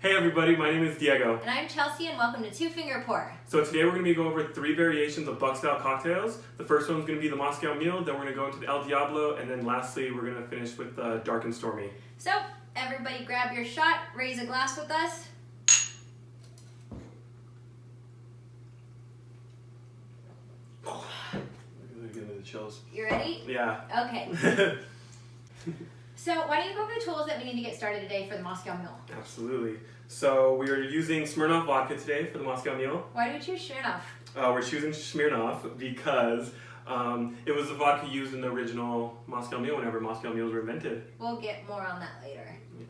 Hey everybody, my name is Diego. And I'm Chelsea, and welcome to TwoFingerPour. So today we're going to be going over 3 variations of Buck-style cocktails. The first one's going to be the Moscow Mule, then we're going to go into the El Diablo, and then lastly we're going to finish with Dark and Stormy. So, everybody grab your shot, raise a glass with us. Give me the chills. You ready? Yeah. Okay. So, why don't you go over the tools that we need to get started today for the Moscow Mule? Absolutely. So we are using Smirnoff Vodka today for the Moscow Mule. Why do we choose Smirnoff? We're choosing Smirnoff because it was the vodka used in the original Moscow Mule whenever Moscow Mules were invented. We'll get more on that later. Yeah.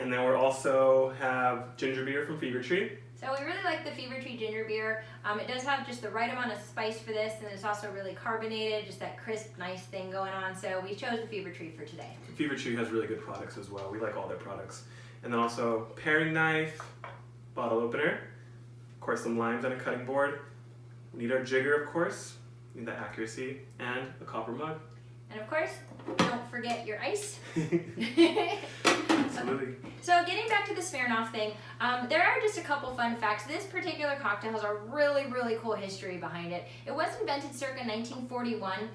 And then we also have ginger beer from Fever Tree. So we really like the Fever Tree ginger beer. It does have just the right amount of spice for this, and it's also really carbonated, just that crisp, nice thing going on. So we chose the Fever Tree for today. Fever Tree has really good products as well. We like all their products. And then also paring knife, bottle opener, of course some limes and a cutting board. We need our jigger, of course, we need the accuracy, and a copper mug. And of course, don't forget your ice. Absolutely. So getting back to the Smirnoff thing, there are just a couple fun facts. This particular cocktail has a really, really cool history behind it. It was invented circa 1941.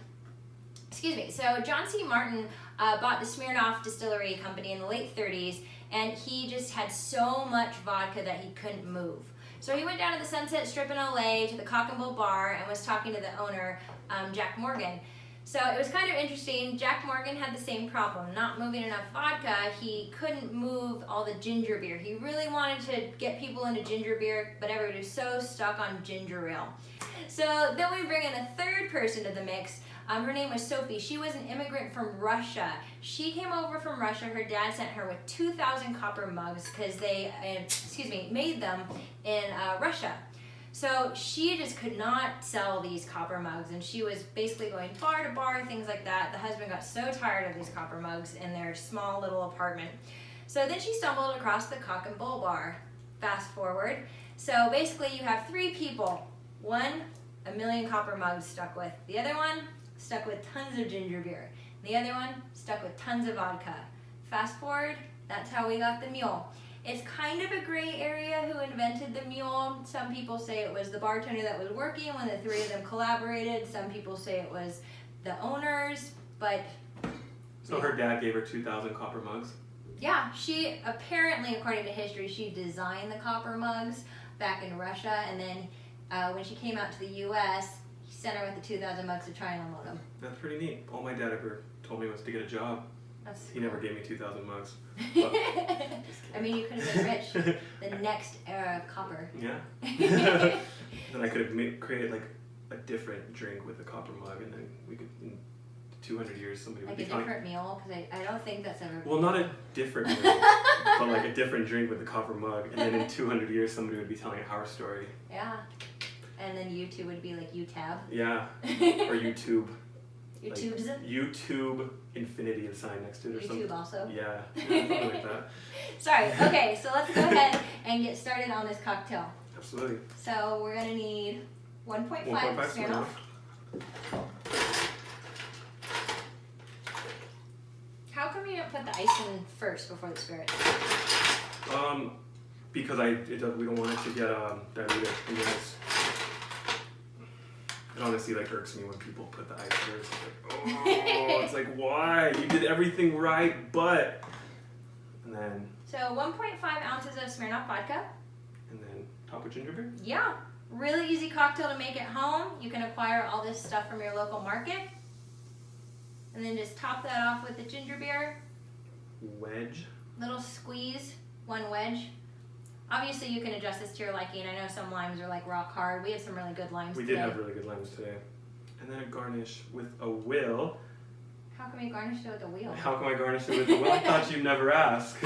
Excuse me. So John C. Martin bought the Smirnoff Distillery Company in the late 30s, and he just had so much vodka that he couldn't move. So he went down to the Sunset Strip in LA to the Cock and Bull Bar and was talking to the owner, Jack Morgan. So it was kind of interesting. Jack Morgan had the same problem, not moving enough vodka. He couldn't move all the ginger beer. He really wanted to get people into ginger beer, but everybody was so stuck on ginger ale. So then we bring in a third person to the mix. Her name was Sophie. She was an immigrant from Russia. She came over from Russia. Her dad sent her with 2,000 copper mugs because they, made them in Russia. So she just could not sell these copper mugs, and she was basically going bar to bar, things like that. The husband got so tired of these copper mugs in their small little apartment. So then she stumbled across the Cock and Bull Bar. Fast forward. So basically you have 3 people. One, 1,000,000 copper mugs stuck with. The other one, stuck with tons of ginger beer. The other one, stuck with tons of vodka. Fast forward, that's how we got the mule. It's kind of a gray area who invented the mule. Some people say it was the bartender that was working when the 3 of them collaborated. Some people say it was the owners, but... So her dad gave her 2,000 copper mugs? Yeah, she apparently, according to history, she designed the copper mugs back in Russia, and then when she came out to the U.S., he sent her with the 2,000 mugs to try and unload them. That's pretty neat. All my dad ever told me was to get a job. He never gave me 2,000 mugs. I mean, you could have been rich. The next era of copper. Yeah. Then I could have created like a different drink with a copper mug, and then we could, in 200 years, somebody would like be a different meal, because I don't think that's ever... Well, not a different meal, but like a different drink with a copper mug, and then in 200 years, somebody would be telling our story. Yeah. And then YouTube would be like UTAB. Yeah. Or YouTube. YouTube's? Like YouTube infinity and sign next to it or something. YouTube also? Yeah, something like that. Sorry. Okay, so let's go ahead and get started on this cocktail. Absolutely. So we're going to need 1.5 Smirnoff. How come you don't put the ice in first before the spirit? Because we don't want it to get diluted in the ice. It honestly irks me when people put the ice first. It's like, why? You did everything right, but... And then... So 1.5 ounces of Smirnoff vodka. And then top with ginger beer? Yeah. Really easy cocktail to make at home. You can acquire all this stuff from your local market. And then just top that off with the ginger beer. Wedge. Little squeeze, 1 wedge. Obviously, you can adjust this to your liking. I know some limes are like rock hard. We have some really good limes today. We did have really good limes today. And then a garnish with a will. How can we garnish it with a wheel? How can I garnish it with a will? I thought you'd never ask.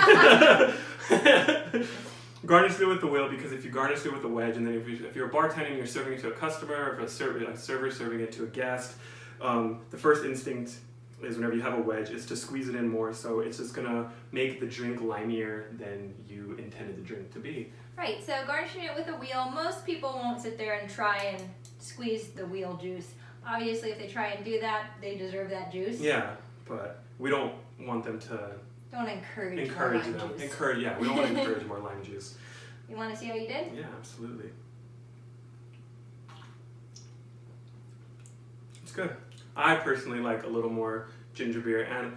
Garnish it with the will, because if you garnish it with a wedge, and then if you're a bartender and you're serving it to a customer, or if a server serving it to a guest, the first instinct is whenever you have a wedge is to squeeze it in more, so it's just gonna make the drink limier than you intended the drink to be. Right, so garnishing it with a wheel, most people won't sit there and try and squeeze the wheel juice. Obviously, if they try and do that, they deserve that juice. Yeah, but we don't want them to Don't want to encourage Encourage more lime them. juice. Encourage, yeah, we don't want to encourage more lime juice. You want to see how you did? Yeah, absolutely. It's good. I personally like a little more ginger beer, and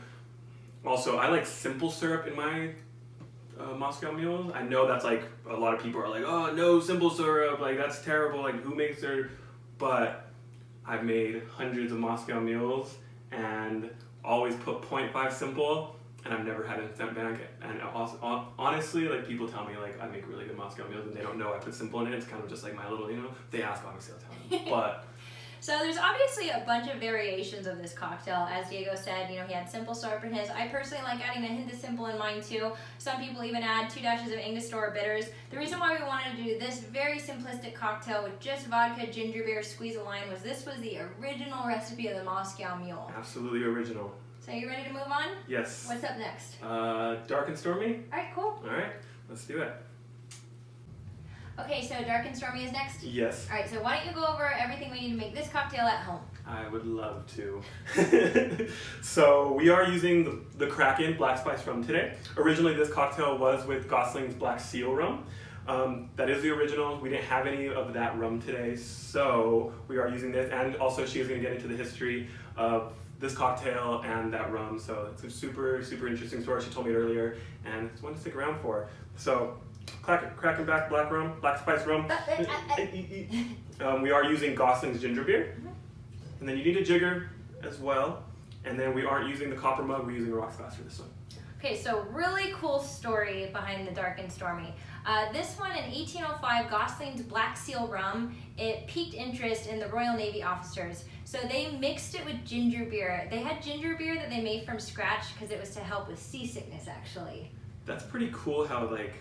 also I like simple syrup in my Moscow Mules. I know that's like a lot of people are like, oh no, simple syrup, like that's terrible, like who makes their, but I've made hundreds of Moscow Mules and always put 0.5 simple, and I've never had it sent back. And also, honestly, like people tell me like I make really good Moscow Mules and they don't know I put simple in it. It's kind of just like my little, if they ask, obviously I'll tell them. But so there's obviously a bunch of variations of this cocktail. As Diego said, he had simple syrup in his. I personally like adding a hint of simple in mine too. Some people even add 2 dashes of Angostura bitters. The reason why we wanted to do this very simplistic cocktail with just vodka, ginger beer, squeeze a lime was this was the original recipe of the Moscow Mule. absolutely original. So you ready to move on? Yes. What's up next? Dark and Stormy? Alright, cool. Alright, let's do it. Okay, so Dark and Stormy is next? Yes. Alright, so why don't you go over everything we need to make this cocktail at home? I would love to. So we are using the Kraken Black Spiced Rum today. Originally this cocktail was with Gosling's Black Seal Rum. That is the original. We didn't have any of that rum today, so we are using this. And also she is going to get into the history of this cocktail and that rum. So it's a super, super interesting story. She told me it earlier, and it's one to stick around for. So Kraken Black Spiced Rum. We are using Gosling's ginger beer. And then you need a jigger as well. And then we aren't using the copper mug, we're using a rocks glass for this one. Okay, so really cool story behind the Dark and Stormy. This one in 1805, Gosling's Black Seal Rum, it piqued interest in the Royal Navy officers. So they mixed it with ginger beer. They had ginger beer that they made from scratch because it was to help with seasickness, actually. That's pretty cool how like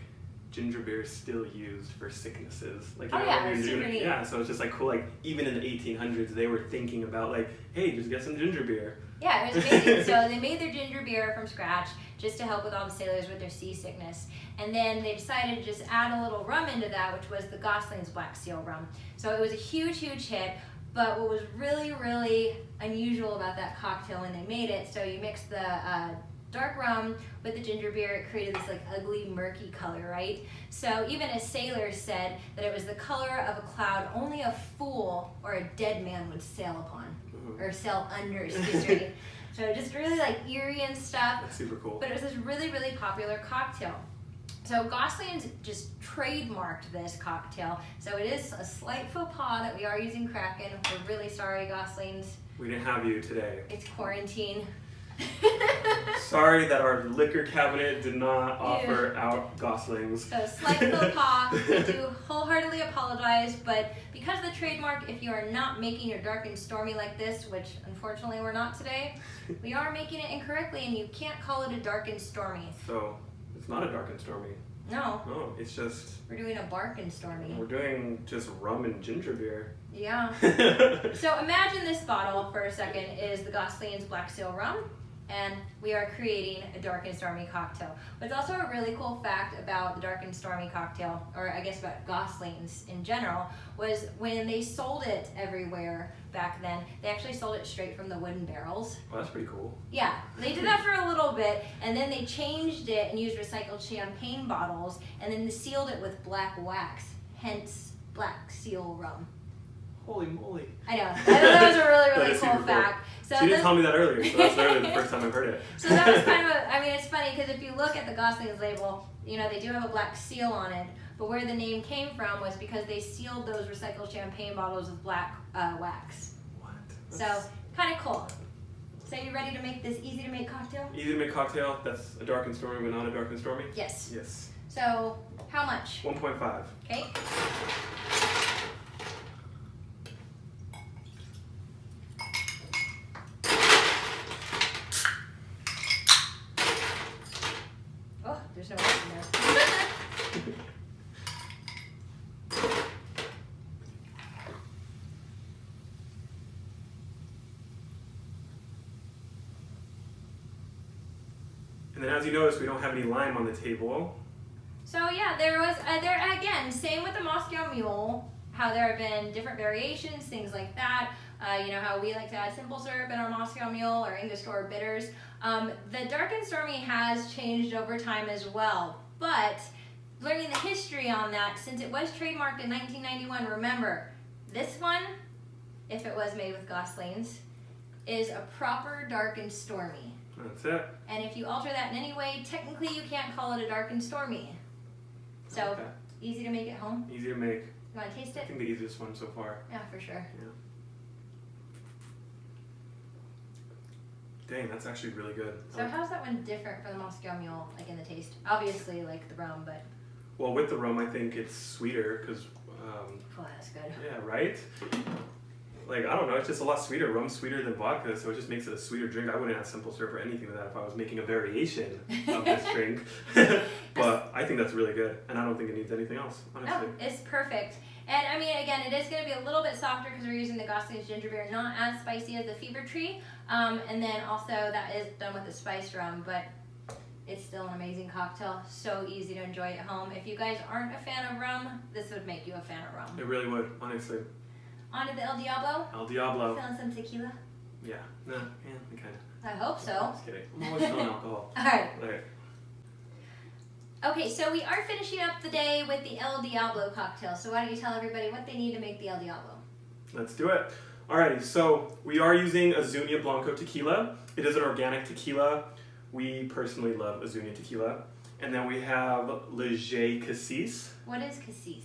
ginger beer is still used for sicknesses. Like, Oh yeah, it's super neat. Yeah, so it's just like cool, like even in the 1800s they were thinking about like, hey, just get some ginger beer. Yeah, it was amazing. So they made their ginger beer from scratch just to help with all the sailors with their seasickness. And then they decided to just add a little rum into that, which was the Gosling's Black Seal Rum. So it was a huge, huge hit. But what was really, really unusual about that cocktail when they made it, so you mix the dark rum with the ginger beer, it created this like ugly, murky color, right? So even as sailors said that it was the color of a cloud only a fool or a dead man would sail upon, or sail under, excuse me. So just really like eerie and stuff. That's super cool. But it was this really, really popular cocktail. So Gosling's just trademarked this cocktail. So it is a slight faux pas that we are using Kraken. We're really sorry, Gosling's. We didn't have you today. It's quarantine. Sorry that our liquor cabinet did not offer out Goslings. So slight faux pas. We do wholeheartedly apologize, but because the trademark, if you are not making your Dark and Stormy like this, which unfortunately we're not today, we are making it incorrectly, and you can't call it a Dark and Stormy. So it's not a Dark and Stormy. No. No, it's just We're doing a Bark and Stormy. we're doing just rum and ginger beer. Yeah. So imagine this bottle for a second is the Gosling's Black Seal Rum, and we are creating a Dark and Stormy cocktail. But it's also a really cool fact about the Dark and Stormy cocktail, or I guess about Gosling's in general, was when they sold it everywhere back then, they actually sold it straight from the wooden barrels. Well, that's pretty cool. Yeah, they did that for a little bit, and then they changed it and used recycled champagne bottles, and then they sealed it with black wax, hence Black Seal Rum. Holy moly. I know. I thought that was a really, That really is cool super cool. fact. So She didn't tell me that earlier, so that's literally the first time I've heard it. So that was kind of a, I mean, it's funny because if you look at the Gosling's label, you know, they do have a black seal on it, but where the name came from was because they sealed those recycled champagne bottles with black wax. What? So, kind of cool. So you ready to make this easy to make cocktail? Easy to make cocktail. That's a Dark and Stormy, but not a Dark and Stormy? Yes. Yes. So, how much? 1.5. Okay. Oh, there's no ice in there. And then as you notice, we don't have any lime on the table. So yeah, there was, there again, same with the Moscow Mule, how there have been different variations, things like that. You know how we like to add simple syrup in our Moscow Mule or Angostura bitters. The Dark and Stormy has changed over time as well, but learning the history on that, since it was trademarked in 1991, remember, this one, if it was made with Goslings, is a proper Dark and Stormy. That's it. And if you alter that in any way, technically you can't call it a Dark and Stormy. So, Okay. easy to make at home. Easy to make. You want to taste I it? think the easiest one so far. Yeah, for sure. Yeah. Dang, that's actually really good. So how's that one different from the Moscow Mule, like in the taste? Obviously, like the rum, but... Well, with the rum, I think it's sweeter because... Oh, that's good. yeah, right? Like, I don't know, it's just a lot sweeter. Rum's sweeter than vodka, so it just makes it a sweeter drink. I wouldn't add simple syrup or anything to that if I was making a variation of this drink. But I think that's really good, and I don't think it needs anything else, honestly. Oh, it's perfect. And I mean, again, it is going to be a little bit softer because we're using the Goslings ginger beer, not as spicy as the Fever Tree. And then also that is done with the spiced rum, but it's still an amazing cocktail. So easy to enjoy at home. If you guys aren't a fan of rum, this would make you a fan of rum. It really would, honestly. On to the El Diablo. El Diablo. Feeling some tequila? Yeah. Nah, yeah, kind of. I hope so. I'm just kidding. I'm always feeling alcohol. All right. Okay. Okay, so we are finishing up the day with the El Diablo cocktail. So why don't you tell everybody what they need to make the El Diablo? Let's do it. Alrighty, so we are using Azunia Blanco tequila. It is an organic tequila. We personally love Azunia tequila. And then we have Lejay Cassis. What is Cassis?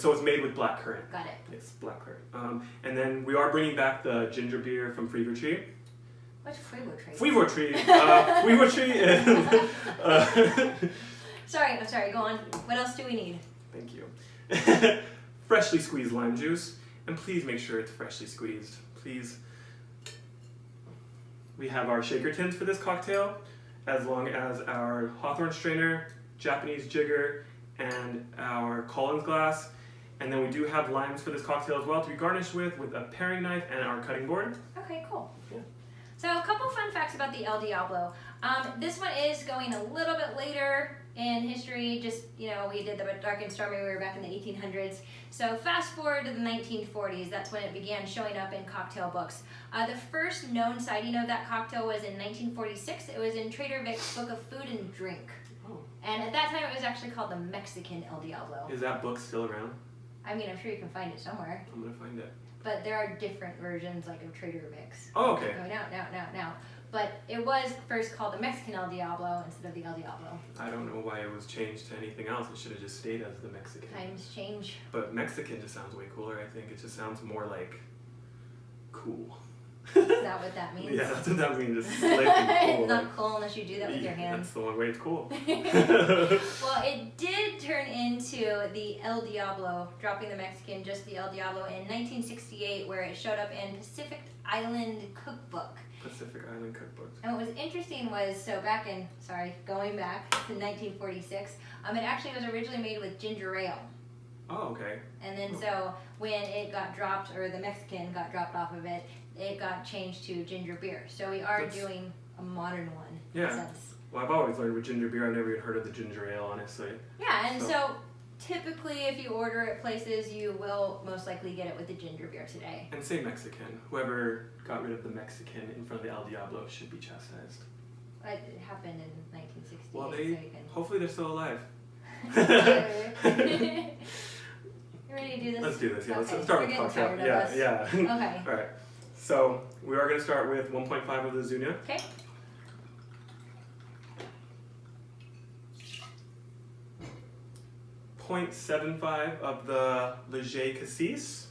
So it's made with blackcurrant. Got it. Yes, blackcurrant. And then we are bringing back the ginger beer from Fever Tree. What's Fever Tree? Fever Tree. Fever Tree is... Sorry, go on. What else do we need? Thank you. Freshly squeezed lime juice. And please make sure it's freshly squeezed. Please. We have our shaker tins for this cocktail, as long as our Hawthorne Strainer, Japanese Jigger, and our Collins glass. And then we do have limes for this cocktail as well to be garnished with a paring knife and our cutting board. Okay, cool. Yeah. So a couple fun facts about the El Diablo. This one is going a little bit later in history. Just, you know, we did the Dark and Stormy, we were back in the 1800s. So fast forward to the 1940s, that's when it began showing up in cocktail books. The first known sighting of that cocktail was in 1946. It was in Trader Vic's Book of Food and Drink. Oh. And at that time it was actually called the Mexican El Diablo. Is that book still around? I mean, I'm sure you can find it somewhere. I'm gonna find it. But there are different versions, like of Trader Vic's. Oh, okay. Going out now. But it was first called the Mexican El Diablo instead of the El Diablo. I don't know why it was changed to anything else. It should have just stayed as the Mexican. Times change. But Mexican just sounds way cooler, I think. It just sounds more like cool. Is that what that means? Yeah, that's what that means. Just slightly cool. It's not cool unless you do that with your hands. That's the one way it's cool. Well, it did turn into the El Diablo, dropping the Mexican, just the El Diablo in 1968, where it showed up in Pacific Island Cookbook. Pacific Island Cookbooks. And what was interesting was, going back to 1946, it actually was originally made with ginger ale. Oh, okay. And then so when it got dropped, or the Mexican got dropped off of it, it got changed to ginger beer. So we are doing a modern one. Yeah. In a sense. Well, I've always learned with ginger beer. I've never even heard of the ginger ale, honestly. Yeah, and so typically if you order at places, you will most likely get it with the ginger beer today. And say Mexican. Whoever got rid of the Mexican in front of the El Diablo should be chastised. It happened in 1968. Well, so you can... hopefully they're still alive. You ready to do this? Let's do this. Yeah, okay. let's start We're with getting cocktail. tired of Yeah, us. yeah. Okay. All right. So we are going to start with 1.5 of the Azunia. Okay. .75 of the Lejay Cassis.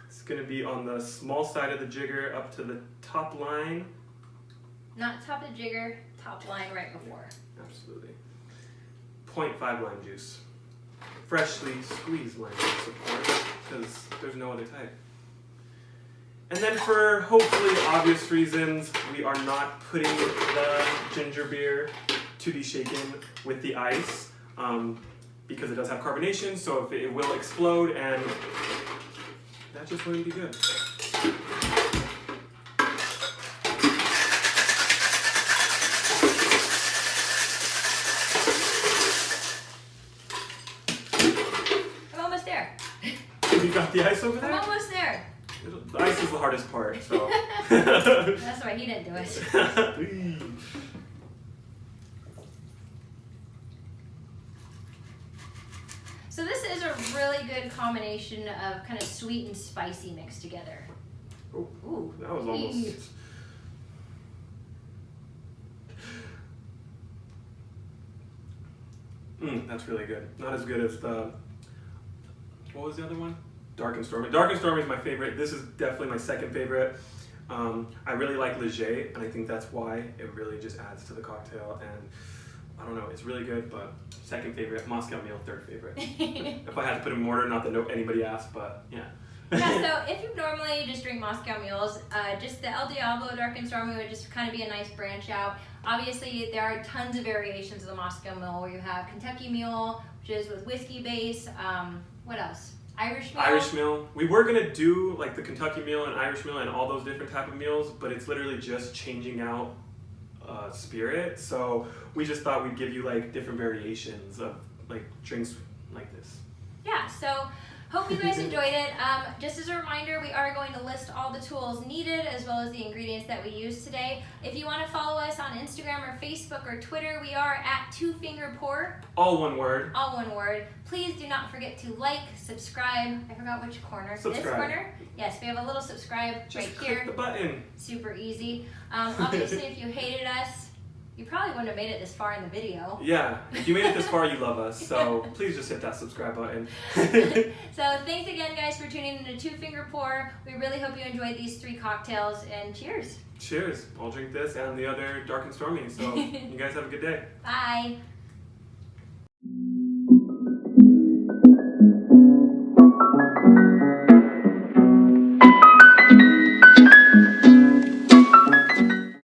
It's going to be on the small side of the jigger up to the top line. Not top of Jigger, top line right before. Absolutely. 0.5 lime juice. Freshly squeezed lime juice, of course, because there's no other type. And then for hopefully obvious reasons, we are not putting the ginger beer to be shaken with the ice because it does have carbonation, so if it will explode and that just wouldn't be good. You got the ice over I'm there? almost there. The ice is the hardest part, so. That's why he didn't do it. So this is a really good combination of kind of sweet and spicy mixed together. Ooh, that was almost. That's really good. Not as good as the. What was the other one? Dark and Stormy. Dark and Stormy is my favorite. This is definitely my second favorite. I really like Lejay, and I think that's why it really just adds to the cocktail. And I don't know, it's really good, but second favorite. Moscow Mule, third favorite. If I had to put them in order, not that anybody asked, but yeah. Yeah, so if you normally just drink Moscow Mules, just the El Diablo Dark and Stormy would just kind of be a nice branch out. Obviously, there are tons of variations of the Moscow Mule where you have Kentucky Mule, which is with whiskey base. What else? Irish Mule. Irish Mule. We were gonna do like the Kentucky Mule and Irish Mule and all those different type of meals, but it's literally just changing out spirit. So we just thought we'd give you like different variations of like drinks like this. Yeah, so hope you guys enjoyed it. Just as a reminder, we are going to list all the tools needed as well as the ingredients that we used today. If you want to follow us on Instagram or Facebook or Twitter, we are at TwoFingerPour. All one word. All one word. Please do not forget to like, subscribe. I forgot which corner. Subscribe. This corner? Yes, we have a little subscribe Just right click here. the button. Super easy. Obviously, if you hated us, you probably wouldn't have made it this far in the video. Yeah, if you made it this far, you love us. So please just hit that subscribe button. So thanks again, guys, for tuning in to Two Finger Pour. We really hope you enjoyed these 3 cocktails, and cheers. Cheers. I'll drink this and the other Dark and Stormy. So you guys have a good day. Bye.